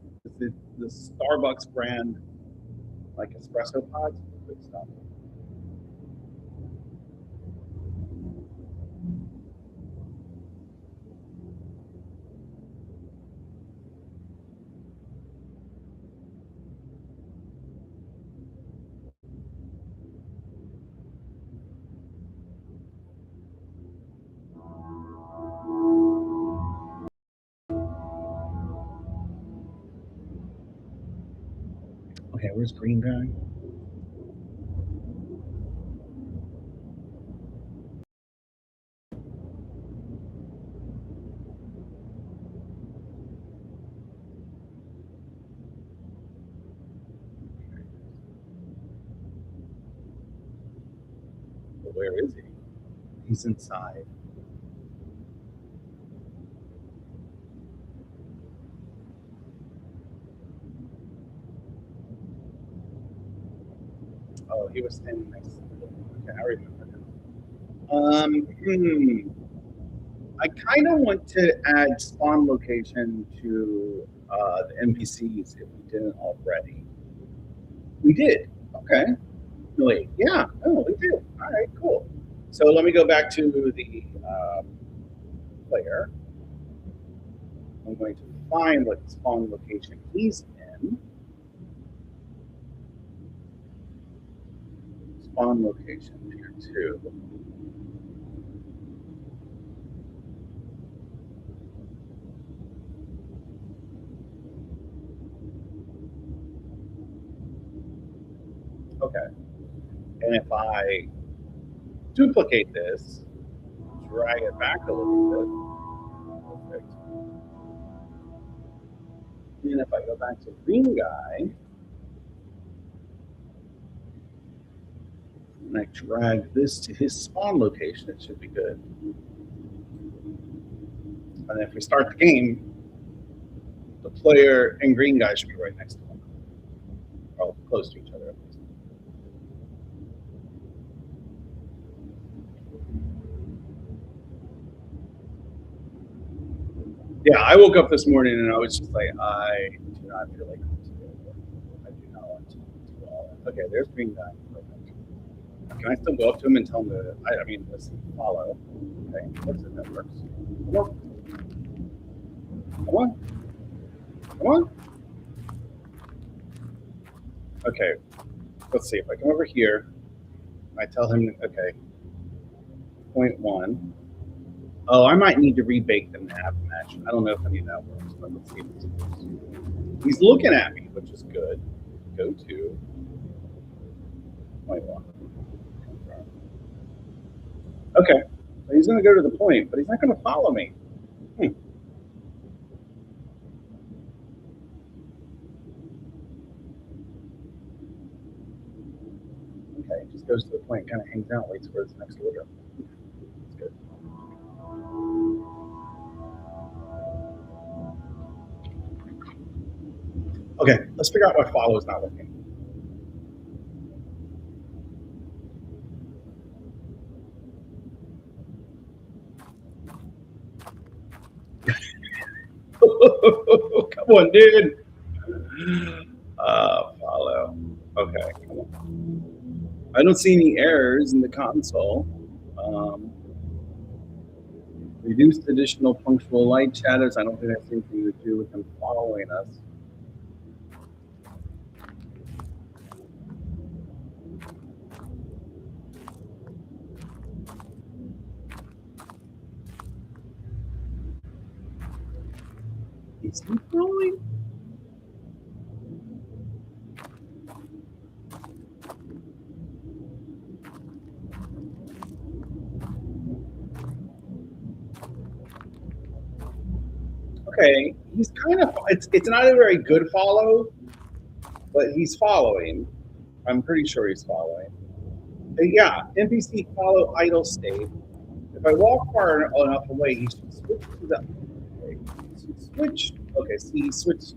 The Starbucks brand, like espresso pods, good stuff. Okay, where's green guy? But where is he? He's inside. Oh, he was standing next to me. Okay, I remember now. I kind of want to add spawn location to the NPCs if we didn't already. We did. Okay. No, wait. Yeah. Oh, we did. All right. Cool. So let me go back to the player. I'm going to find what spawn location he's in. Spawn location here too. Okay. And if I duplicate this, drag it back a little bit, perfect. And if I go back to green guy, and I drag this to his spawn location, it should be good. And if we start the game, the player and green guy should be right next to him, or close to each other at least. Yeah, I woke up this morning and I was just like, I do not feel like it today. I do not want to do all that. Okay, there's green guy. Can I still go up to him and tell him to, I mean, let's follow. Okay, what's it that works? Come on. Come on. Come on. Okay, let's see. If I come over here, I tell him, okay, 0.1. Oh, I might need to rebake the nav match. I don't know if any of that works, but let's see if this works. He's looking at me, which is good. Go to 0.1. Okay, so he's going to go to the point, but he's not going to follow me. Okay, just goes to the point, kind of hangs out, waits for his next order. That's good. Okay, let's figure out why follow is not working. Come on, dude. Follow. Okay, come on. I don't see any errors in the console. Reduced additional punctual light shadows. I don't think that's anything to do with them following us. Is he following? Okay, he's kind of. It's not a very good follow, but he's following. I'm pretty sure he's following. Yeah, NPC follow idle state. If I walk far enough away, he should switch to the. Okay, switch. Okay, see, he switched.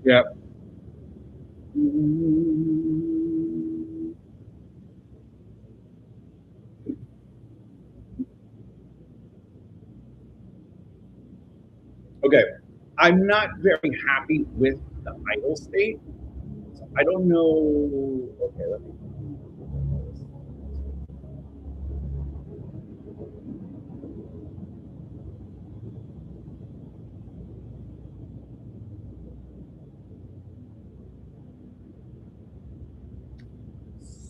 Yeah. Okay. I'm not very happy with the idle state. So I don't know. Okay, let me.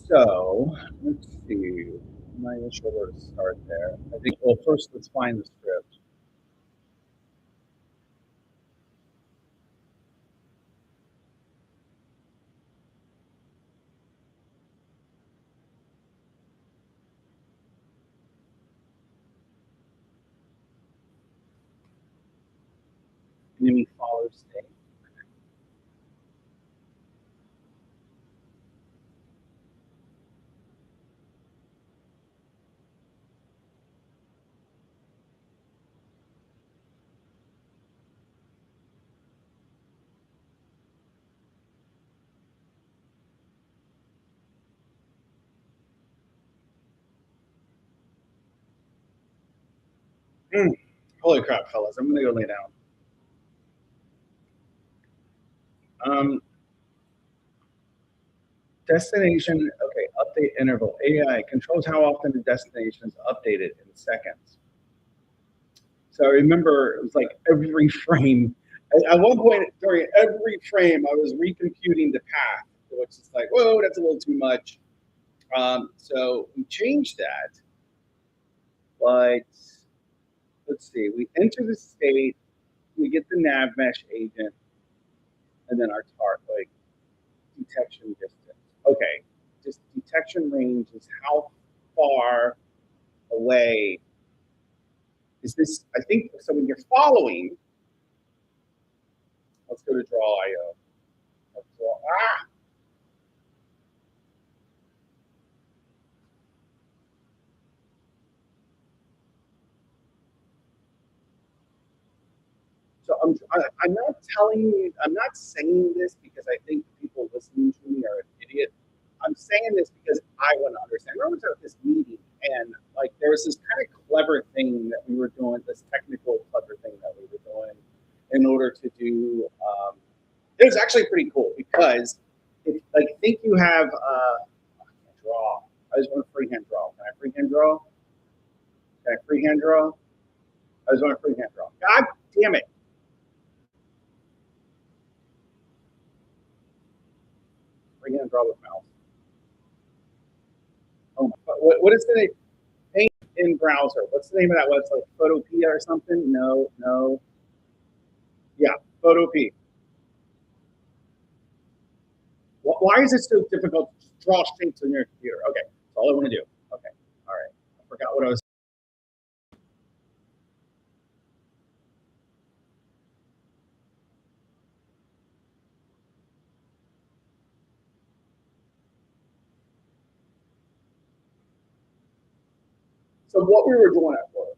So let's see. I'm not even sure where to start there. I think. Well, first let's find the script. Enemy follows state. Mm. Holy crap, fellas! I'm gonna go lay down. Um, Destination. Okay, update interval. AI controls how often the destination is updated in seconds. So I remember it was like every frame. At one point during every frame, I was recomputing the path, which is like, whoa, that's a little too much. So we changed that, but let's see. We enter the state, we get the nav mesh agent, and then our tar like detection distance. Okay, just detection range is how far away is this? I think so. When you're following, let's go to draw IO. Ah, so I'm not telling you, I'm not saying this because I think people listening to me are an idiot. I'm saying this because I want to understand. I was at this meeting and like there was this kind of clever thing that we were doing, this technical clever thing that we were doing in order to do. It was actually pretty cool because if like think you have I can't draw. I just want to freehand draw. Can I freehand draw? Can I freehand draw? I just want to freehand draw. God damn it! Freehand draw with mouse. Oh, what is the name? Paint in browser. What's the name of that website? Photopea or something? No, no. Yeah, Photopea. Why is it so difficult to draw shapes on your computer? Okay, that's all I want to do. Okay, all right. I forgot what I was. So what we were doing at work.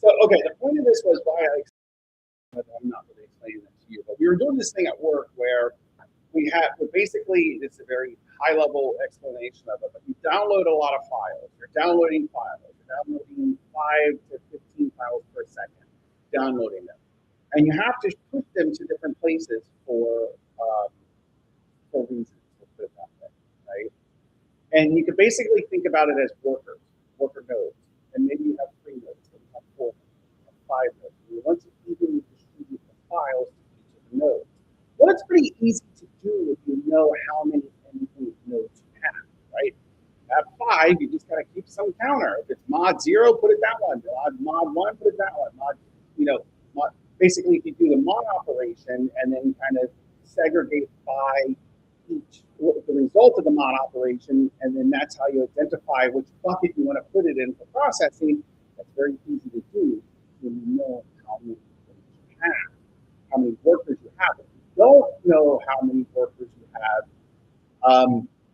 So okay, the point of this was why I'm not really explaining that to you, but we were doing this thing at work where we had well, basically it's a very high level explanation of it, but you download a lot of files. You're downloading files. You're downloading 5 to 15 files per second, downloading them, and you have to put them to different places um, for reasons. Let's put it that way, right? And you can basically think about it as workers, worker nodes, and maybe you have 3 nodes, maybe you have 4 nodes, you have 5 nodes. And you want to evenly distribute the files to each of the nodes. Well, it's pretty easy to do if you know how many endpoint nodes you have, right? At 5, you just got to keep some counter. If it's mod 0, put it that one. Mod 1, put it that one. You know, mod, basically, if you do the mod operation and then kind of segregate by each the result of the mod operation, and then that's how you identify which bucket you want to put it in for processing. That's very easy to do when you know how many things you have, how many workers you have. If you don't know how many workers you have,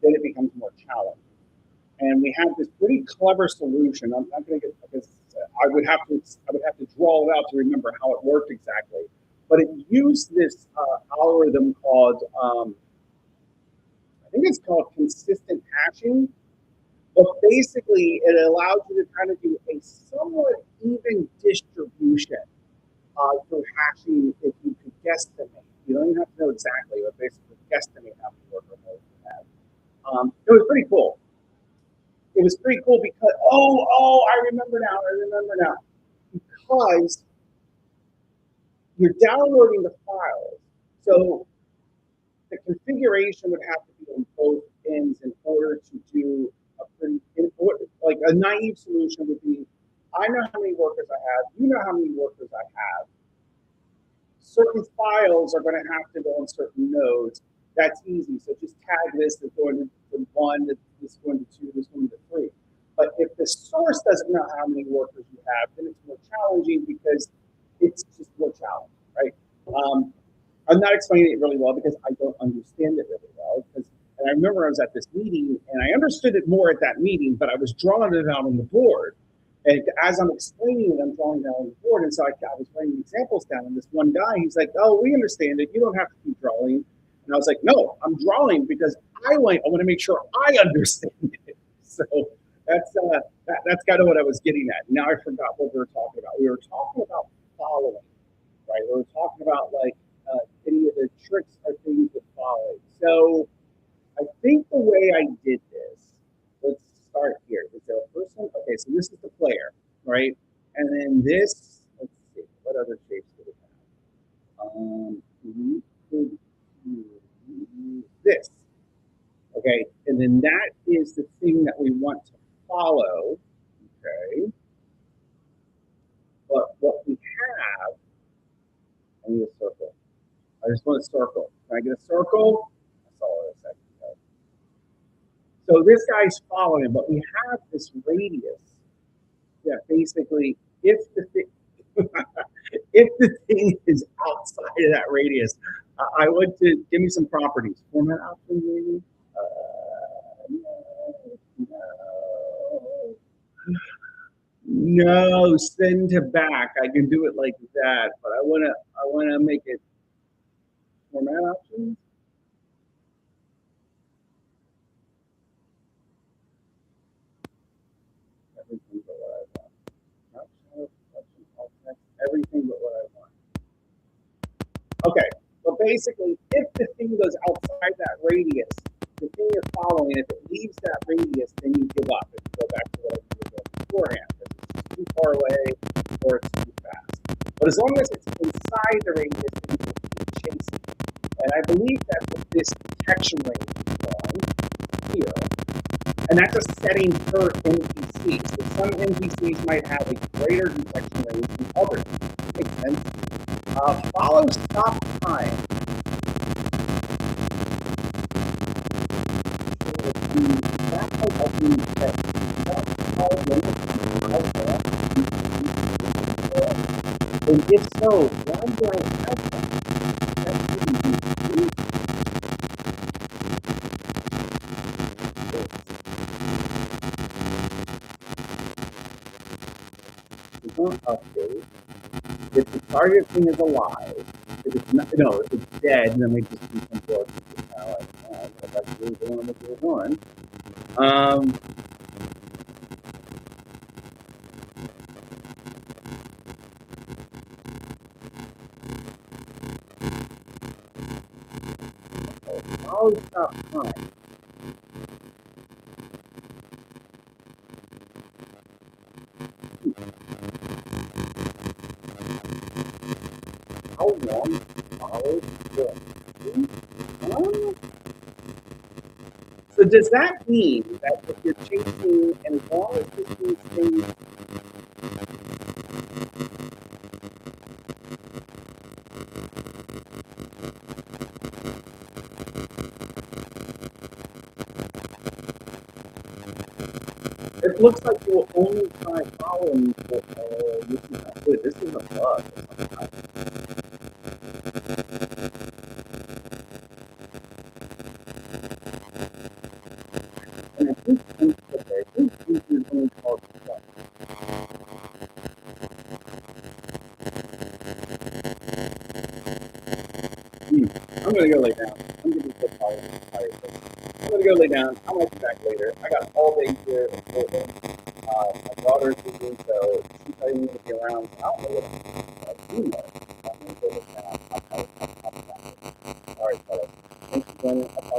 then it becomes more challenging. And we have this pretty clever solution. I'm not going to get because I would have to draw it out to remember how it worked exactly. but it used this algorithm called, I think it's called consistent hashing. But basically, it allows you to kind of do a somewhat even distribution for hashing if you could guesstimate. You don't even have to know exactly, but basically guesstimate how many worker nodes you have. It was pretty cool. It was pretty cool because, I remember now, because you're downloading the files. So the configuration would have to be on both ends in order to do a pretty, like a naive solution would be, I know how many workers I have, you know how many workers I have. Certain files are going to have to go on certain nodes. That's easy. So just tag this as going to one, this going to two, this going to three. But if the source doesn't know how many workers you have, then it's more challenging because it's just more challenging, right? I'm not explaining it really well because I don't understand it really well. And I remember I was at this meeting and I understood it more at that meeting, but I was drawing it out on the board. And as I'm explaining it, I'm drawing it out on the board. And so I was writing examples down. And this one guy, he's like, "Oh, we understand it. You don't have to keep drawing." And I was like, "No, I'm drawing because I want to make sure I understand it." So that's kind of what I was getting at. Now I forgot what we were talking about. We were talking about following, right? We were talking about like any of the tricks or things with following. So I think the way I did this, let's start here. Is there a person? Okay, so this is the player, right? And then this, let's see, what other shapes do we have? We could use this. Okay, and then that is the thing that we want to follow. Okay. But what we have, I need a circle. I just want a circle. Can I get a circle? I saw it a second ago. So this guy's following, but we have this radius. Yeah, basically, if the thing, if the thing is outside of that radius, I want to give me some properties. Format option, maybe. No, send to back. I can do it like that, but I wanna make it format options. Everything but what I want. Not shadow, selection, alt text, everything but what I want. Okay, well basically, if the thing goes outside that radius, the thing you're following, if it leaves that radius, then you give up and you go back to what you were doing beforehand, because it's just too far away or it's too fast. But as long as it's inside the radius, then you will keep chasing. And I believe that's what this detection range is on here. And that's a setting per NPC. So some NPCs might have a greater detection range than others. Makes sense. Follow stop time. That might help you that and if so, why do I have that? That shouldn't be don't update. If the target thing is alive, if it's not, no, if it's dead, then we just do some work. That's really the one that we're doing. I'll stop time. How long follows this? So does that mean that if you're chasing, and as long as this thing stays it looks like you'll only try following for this is not good. This is a bug. And I think this is only called bug. I'm gonna go lay down. I'm gonna be so tired. I'm gonna go lay down. I might be back later. I got all day here in Portland. My daughter's visiting, so she's probably going to be around. I don't know what I'm going to do. I'm going to go lay down. All right, fellas. Thanks for joining.